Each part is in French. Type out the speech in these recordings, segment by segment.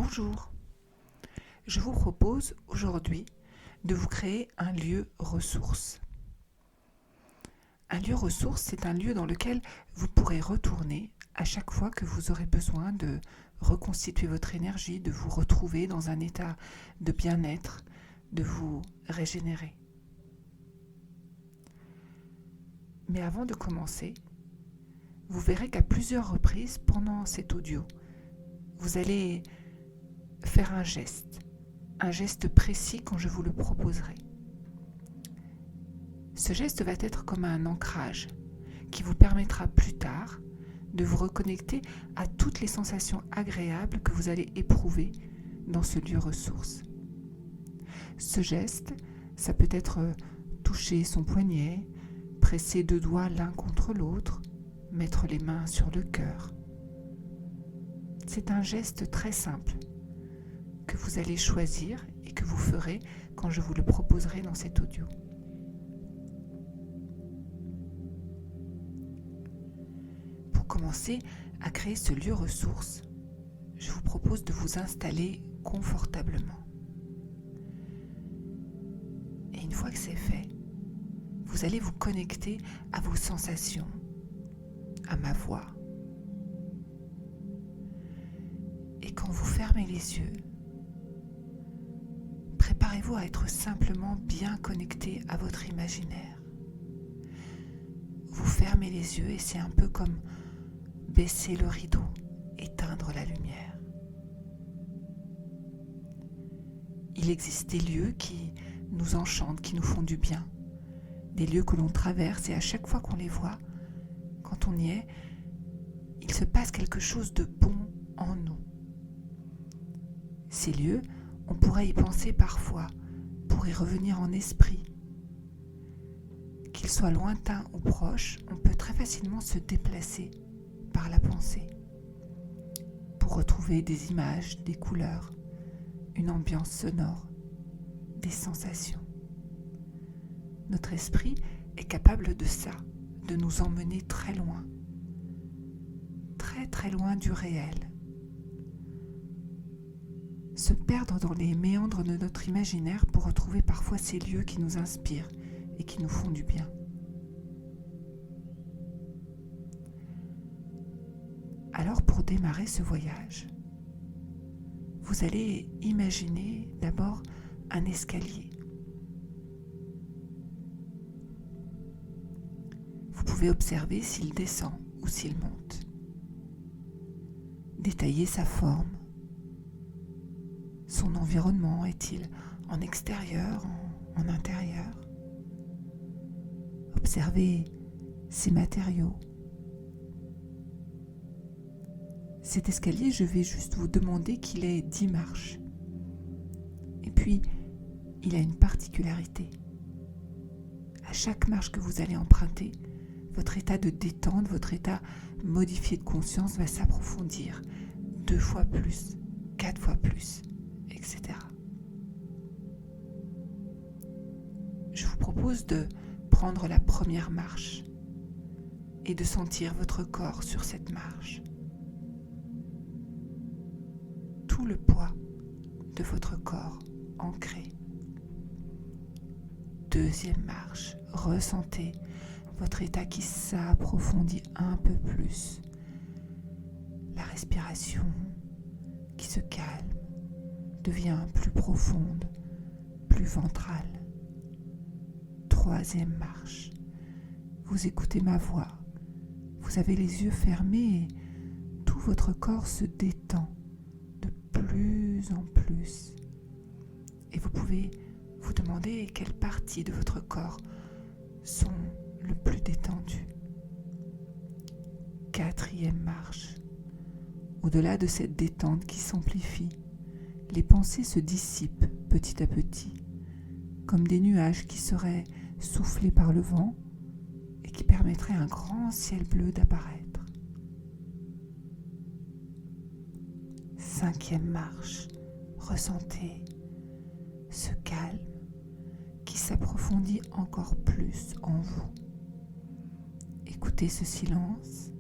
Bonjour, je vous propose aujourd'hui de vous créer un lieu ressource. Un lieu ressource, c'est un lieu dans lequel vous pourrez retourner à chaque fois que vous aurez besoin de reconstituer votre énergie, de vous retrouver dans un état de bien-être, de vous régénérer. Mais avant de commencer, vous verrez qu'à plusieurs reprises pendant cet audio, vous allez faire un geste précis quand je vous le proposerai. Ce geste va être comme un ancrage qui vous permettra plus tard de vous reconnecter à toutes les sensations agréables que vous allez éprouver dans ce lieu ressource. Ce geste, ça peut être toucher son poignet, presser deux doigts l'un contre l'autre, mettre les mains sur le cœur. C'est un geste très simple que vous allez choisir et que vous ferez quand je vous le proposerai dans cet audio. Pour commencer à créer ce lieu ressource, je vous propose de vous installer confortablement. Et une fois que c'est fait, vous allez vous connecter à vos sensations, à ma voix. Et quand vous fermez les yeux, préparez-vous à être simplement bien connecté à votre imaginaire. Vous fermez les yeux et c'est un peu comme baisser le rideau, éteindre la lumière. Il existe des lieux qui nous enchantent, qui nous font du bien. Des lieux que l'on traverse et à chaque fois qu'on les voit, quand on y est, il se passe quelque chose de bon en nous. Ces lieux, on pourrait y penser parfois pour y revenir en esprit. Qu'ils soient lointains ou proches, on peut très facilement se déplacer par la pensée pour retrouver des images, des couleurs, une ambiance sonore, des sensations. Notre esprit est capable de ça, de nous emmener très loin, très très loin du réel. Se perdre dans les méandres de notre imaginaire pour retrouver parfois ces lieux qui nous inspirent et qui nous font du bien. Alors pour démarrer ce voyage, vous allez imaginer d'abord un escalier. Vous pouvez observer s'il descend ou s'il monte. Détaillez sa forme. Son environnement, est-il en extérieur, en intérieur? Observez ses matériaux. Cet escalier, je vais juste vous demander qu'il ait 10 marches. Et puis, il a une particularité. À chaque marche que vous allez emprunter, votre état de détente, votre état modifié de conscience va s'approfondir 2 fois plus, 4 fois plus, etc. Je vous propose de prendre la première marche et de sentir votre corps sur cette marche. Tout le poids de votre corps ancré. Deuxième marche, ressentez votre état qui s'approfondit un peu plus. La respiration qui se calme, devient plus profonde, plus ventrale. Troisième marche, vous écoutez ma voix. Vous avez les yeux fermés et tout votre corps se détend de plus en plus. Et vous pouvez vous demander quelles parties de votre corps sont le plus détendues. Quatrième marche. Au-delà de cette détente qui s'amplifie, les pensées se dissipent petit à petit, comme des nuages qui seraient soufflés par le vent et qui permettraient à un grand ciel bleu d'apparaître. Cinquième marche, ressentez ce calme qui s'approfondit encore plus en vous. Écoutez ce silence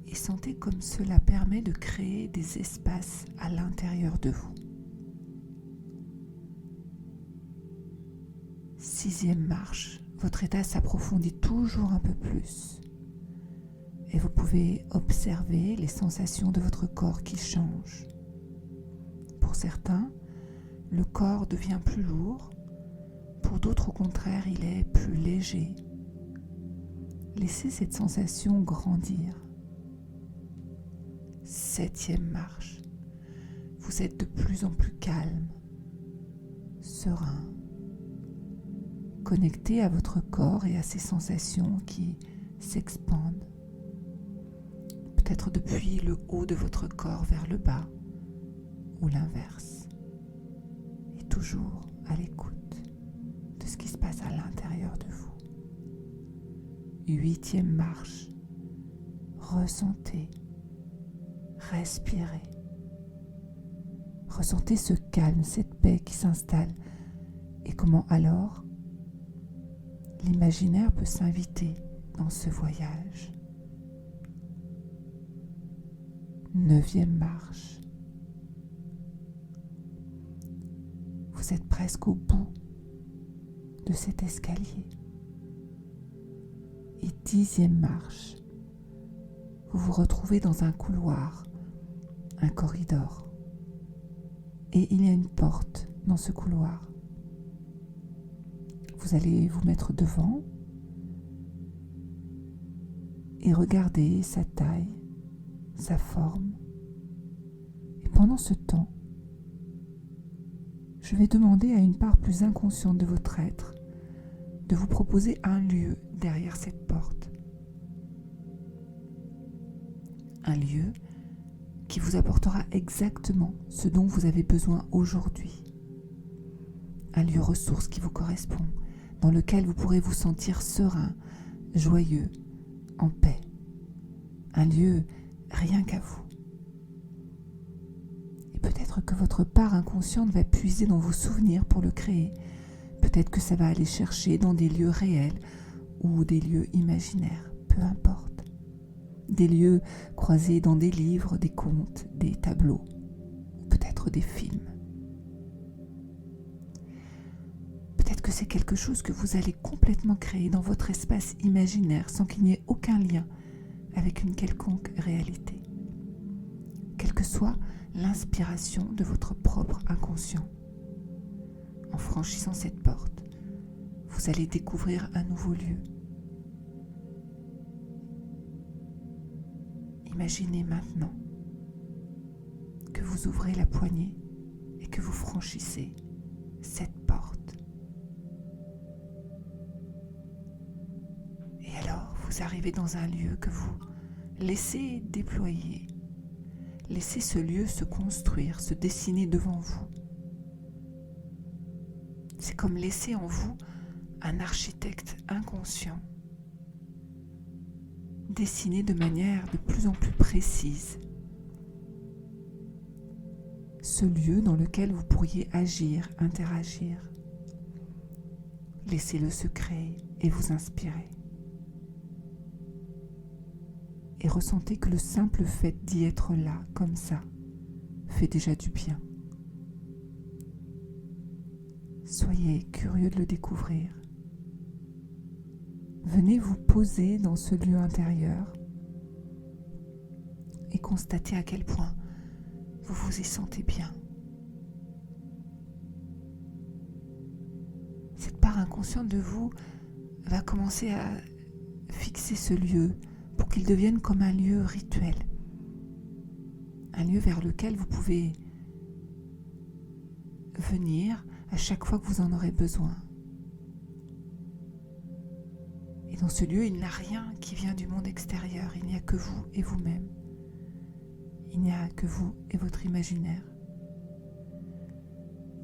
et et sentez comme cela permet de créer des espaces à l'intérieur de vous. 6e marche, votre état s'approfondit toujours un peu plus et vous pouvez observer les sensations de votre corps qui changent. Pour certains, le corps devient plus lourd, pour d'autres au contraire, il est plus léger. Laissez cette sensation grandir. 7e marche, vous êtes de plus en plus calme, serein, connecté à votre corps et à ses sensations qui s'expandent, peut-être depuis le haut de votre corps vers le bas ou l'inverse, et toujours à l'écoute de ce qui se passe à l'intérieur de vous. 8e marche, ressentez, respirez, ressentez ce calme, cette paix qui s'installe et comment alors l'imaginaire peut s'inviter dans ce voyage. 9e marche. Vous êtes presque au bout de cet escalier. Et 10e marche. Vous vous retrouvez dans un couloir, un corridor. Et il y a une porte dans ce couloir. Vous allez vous mettre devant et regarder sa taille, sa forme. Et pendant ce temps, je vais demander à une part plus inconsciente de votre être de vous proposer un lieu derrière cette porte. Un lieu qui vous apportera exactement ce dont vous avez besoin aujourd'hui. Un lieu ressource qui vous correspond, dans lequel vous pourrez vous sentir serein, joyeux, en paix. Un lieu rien qu'à vous. Et peut-être que votre part inconsciente va puiser dans vos souvenirs pour le créer. Peut-être que ça va aller chercher dans des lieux réels ou des lieux imaginaires, peu importe. Des lieux croisés dans des livres, des contes, des tableaux, ou peut-être des films. Peut-être que c'est quelque chose que vous allez complètement créer dans votre espace imaginaire sans qu'il n'y ait aucun lien avec une quelconque réalité. Quelle que soit l'inspiration de votre propre inconscient. En franchissant cette porte, vous allez découvrir un nouveau lieu. Imaginez maintenant que vous ouvrez la poignée et que vous franchissez cette porte. Et alors, vous arrivez dans un lieu que vous laissez déployer. Laissez ce lieu se construire, se dessiner devant vous. C'est comme laisser en vous un architecte inconscient, dessiner de manière de plus en plus précise ce lieu dans lequel vous pourriez agir, interagir. Laissez-le se créer et vous inspirer. Et ressentez que le simple fait d'y être là, comme ça, fait déjà du bien. Soyez curieux de le découvrir. Venez vous poser dans ce lieu intérieur et constatez à quel point vous vous y sentez bien. Cette part inconsciente de vous va commencer à fixer ce lieu pour qu'il devienne comme un lieu rituel. Un lieu vers lequel vous pouvez venir à chaque fois que vous en aurez besoin. Et dans ce lieu, il n'y a rien qui vient du monde extérieur. Il n'y a que vous et vous-même. Il n'y a que vous et votre imaginaire.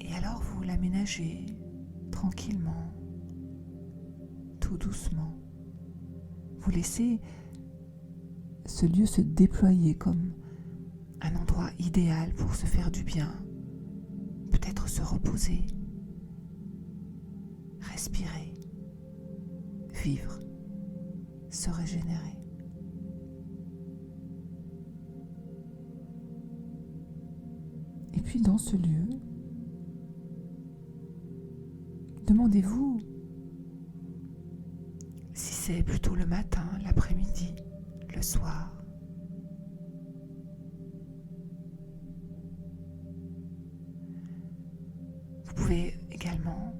Et alors vous l'aménagez tranquillement, tout doucement. Vous laissez ce lieu se déployer comme un endroit idéal pour se faire du bien, peut-être se reposer, respirer, vivre, se régénérer. puis dans ce lieu, demandez-vous si c'est plutôt le matin, l'après-midi, le soir. Vous pouvez également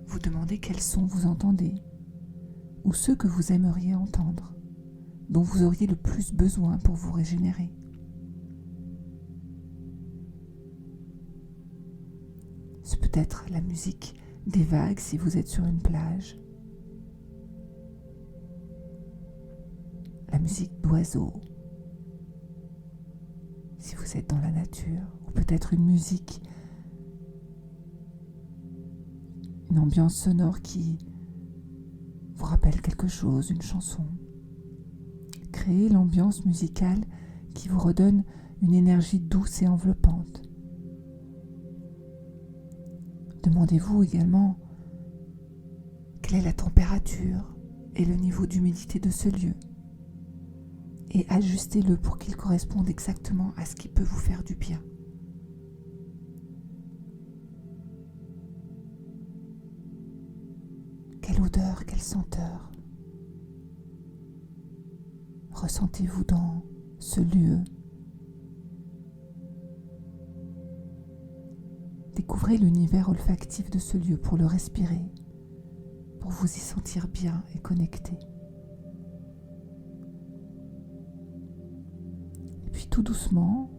vous demander quels sons vous entendez ou ceux que vous aimeriez entendre, dont vous auriez le plus besoin pour vous régénérer. C'est peut-être la musique des vagues si vous êtes sur une plage, la musique d'oiseaux si vous êtes dans la nature, ou peut-être une musique, une ambiance sonore qui vous rappelle quelque chose, une chanson. Créez l'ambiance musicale qui vous redonne une énergie douce et enveloppante. Demandez-vous également quelle est la température et le niveau d'humidité de ce lieu et ajustez-le pour qu'il corresponde exactement à ce qui peut vous faire du bien. Quelle odeur, quelle senteur ressentez-vous dans ce lieu? Découvrez l'univers olfactif de ce lieu pour le respirer, pour vous y sentir bien et connecté. Et puis tout doucement,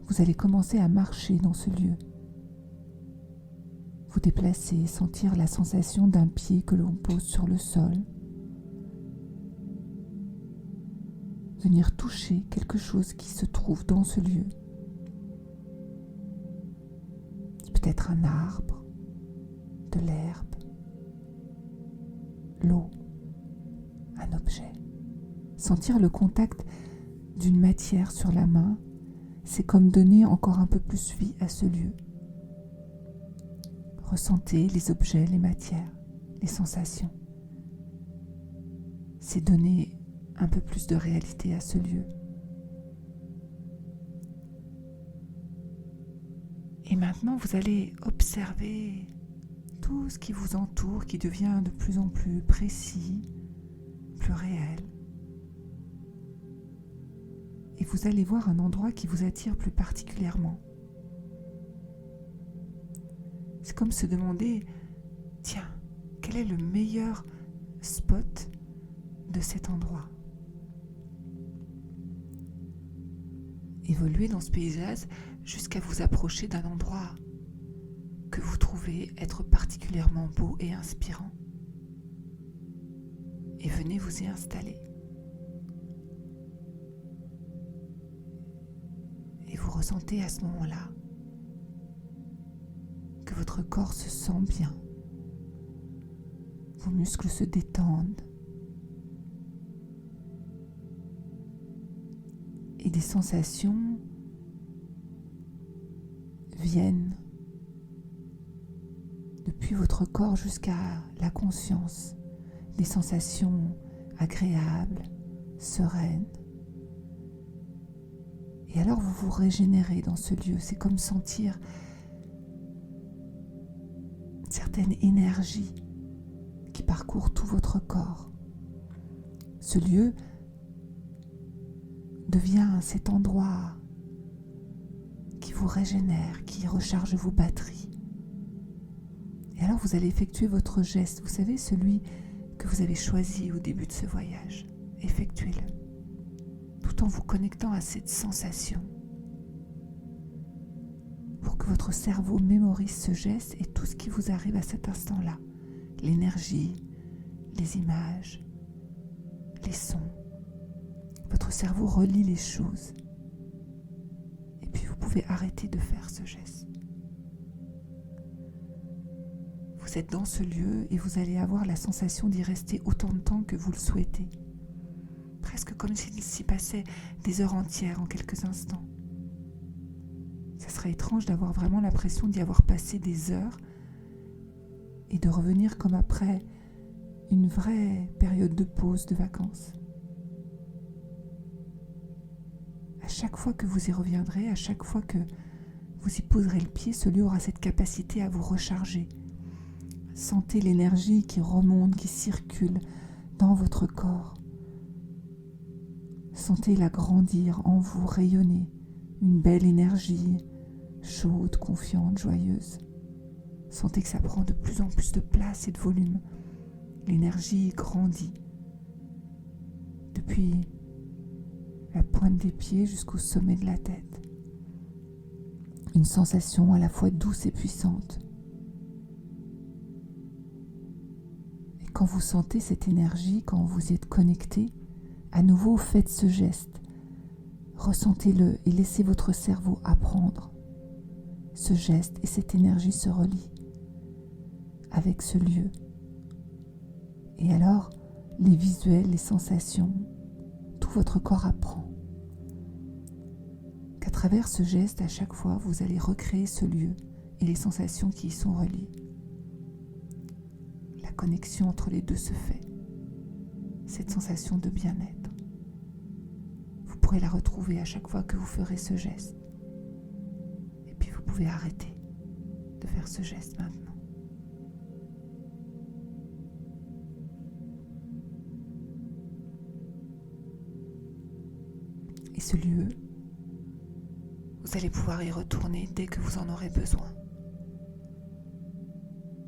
vous allez commencer à marcher dans ce lieu. Vous déplacer, sentir la sensation d'un pied que l'on pose sur le sol. Venir toucher quelque chose qui se trouve dans ce lieu. Peut-être un arbre, de l'herbe, l'eau, un objet. Sentir le contact d'une matière sur la main, c'est comme donner encore un peu plus vie à ce lieu. Ressentez les objets, les matières, les sensations. C'est donner un peu plus de réalité à ce lieu. Et maintenant, vous allez observer tout ce qui vous entoure, qui devient de plus en plus précis, plus réel. Et vous allez voir un endroit qui vous attire plus particulièrement. C'est comme se demander, tiens, quel est le meilleur spot de cet endroit? Évoluez dans ce paysage jusqu'à vous approcher d'un endroit que vous trouvez être particulièrement beau et inspirant. Et venez vous y installer. Et vous ressentez à ce moment-là que votre corps se sent bien. Vos muscles se détendent. Et des sensations viennent depuis votre corps jusqu'à la conscience. Des sensations agréables, sereines. Et alors vous vous régénérez dans ce lieu. C'est comme sentir une certaine énergie qui parcourt tout votre corps. Ce lieu devient cet endroit qui vous régénère, qui recharge vos batteries. Et alors vous allez effectuer votre geste, vous savez, celui que vous avez choisi au début de ce voyage. Effectuez-le, tout en vous connectant à cette sensation, pour que votre cerveau mémorise ce geste et tout ce qui vous arrive à cet instant-là. L'énergie, les images, les sons. Votre cerveau relie les choses. Et puis vous pouvez arrêter de faire ce geste. Vous êtes dans ce lieu et vous allez avoir la sensation d'y rester autant de temps que vous le souhaitez. Presque comme s'il s'y passait des heures entières en quelques instants. Ça serait étrange d'avoir vraiment l'impression d'y avoir passé des heures et de revenir comme après une vraie période de pause, de vacances. À chaque fois que vous y reviendrez, à chaque fois que vous y poserez le pied, ce lieu aura cette capacité à vous recharger. Sentez l'énergie qui remonte, qui circule dans votre corps. Sentez-la grandir en vous, rayonner. Une belle énergie, chaude, confiante, joyeuse. Sentez que ça prend de plus en plus de place et de volume. L'énergie grandit depuis la pointe des pieds jusqu'au sommet de la tête. Une sensation à la fois douce et puissante. Et quand vous sentez cette énergie, quand vous y êtes connecté, à nouveau faites ce geste. Ressentez-le et laissez votre cerveau apprendre. Ce geste et cette énergie se relient avec ce lieu. Et alors, les visuels, les sensations, tout votre corps apprend. Qu'à travers ce geste, à chaque fois, vous allez recréer ce lieu et les sensations qui y sont reliées. La connexion entre les deux se fait. Cette sensation de bien-être. Vous pourrez la retrouver à chaque fois que vous ferez ce geste. Et puis vous pouvez arrêter de faire ce geste maintenant. Et ce lieu, vous allez pouvoir y retourner dès que vous en aurez besoin.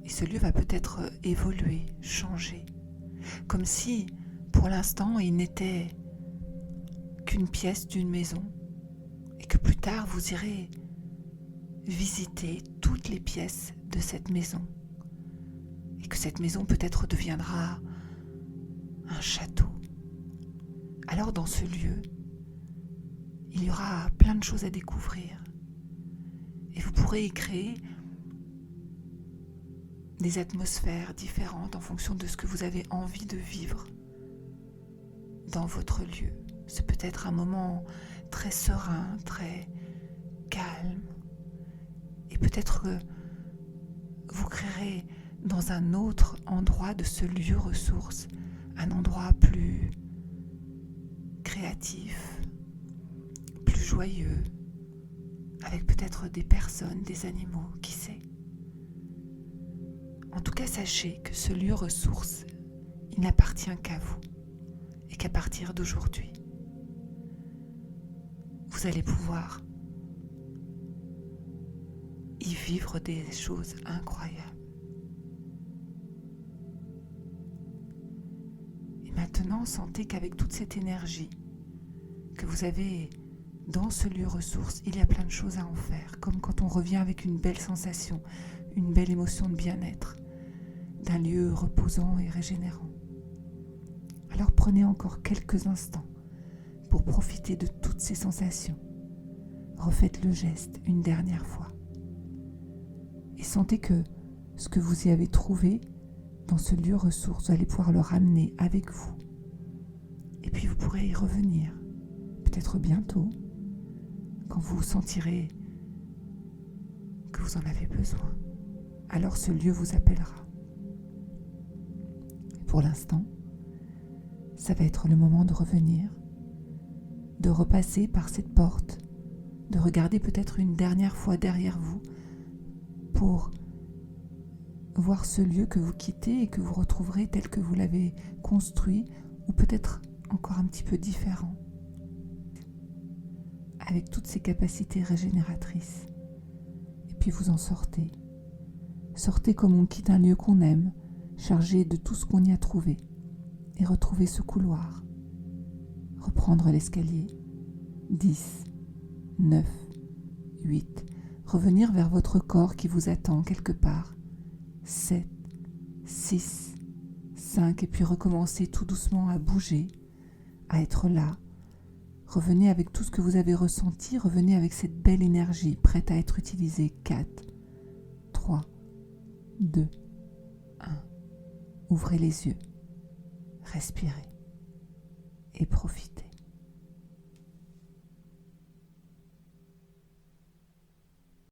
Et ce lieu va peut-être évoluer, changer, comme si, pour l'instant, il n'était qu'une pièce d'une maison, et que plus tard, vous irez visiter toutes les pièces de cette maison, et que cette maison peut-être deviendra un château. Alors, dans ce lieu, il y aura plein de choses à découvrir et vous pourrez y créer des atmosphères différentes en fonction de ce que vous avez envie de vivre dans votre lieu. C'est peut-être un moment très serein, très calme et peut-être que vous créerez dans un autre endroit de ce lieu ressource, un endroit plus créatif, joyeux, avec peut-être des personnes, des animaux, qui sait. En tout cas, sachez que ce lieu ressource, il n'appartient qu'à vous et qu'à partir d'aujourd'hui, vous allez pouvoir y vivre des choses incroyables. Et maintenant, sentez qu'avec toute cette énergie que vous avez dans ce lieu ressource, il y a plein de choses à en faire, comme quand on revient avec une belle sensation, une belle émotion de bien-être, d'un lieu reposant et régénérant. Alors prenez encore quelques instants pour profiter de toutes ces sensations. Refaites le geste une dernière fois. Et sentez que ce que vous y avez trouvé dans ce lieu ressource, vous allez pouvoir le ramener avec vous. Et puis vous pourrez y revenir, peut-être bientôt, quand vous sentirez que vous en avez besoin. Alors ce lieu vous appellera. Et pour l'instant, ça va être le moment de revenir, de repasser par cette porte, de regarder peut-être une dernière fois derrière vous pour voir ce lieu que vous quittez et que vous retrouverez tel que vous l'avez construit ou peut-être encore un petit peu différent, avec toutes ses capacités régénératrices. Et puis vous en sortez. Sortez comme on quitte un lieu qu'on aime, chargé de tout ce qu'on y a trouvé, et retrouvez ce couloir. Reprendre l'escalier. 10, 9, 8. Revenir vers votre corps qui vous attend quelque part. 7, 6, 5. Et puis recommencer tout doucement à bouger, à être là. Revenez avec tout ce que vous avez ressenti, revenez avec cette belle énergie prête à être utilisée. 4, 3, 2, 1. Ouvrez les yeux, respirez et profitez.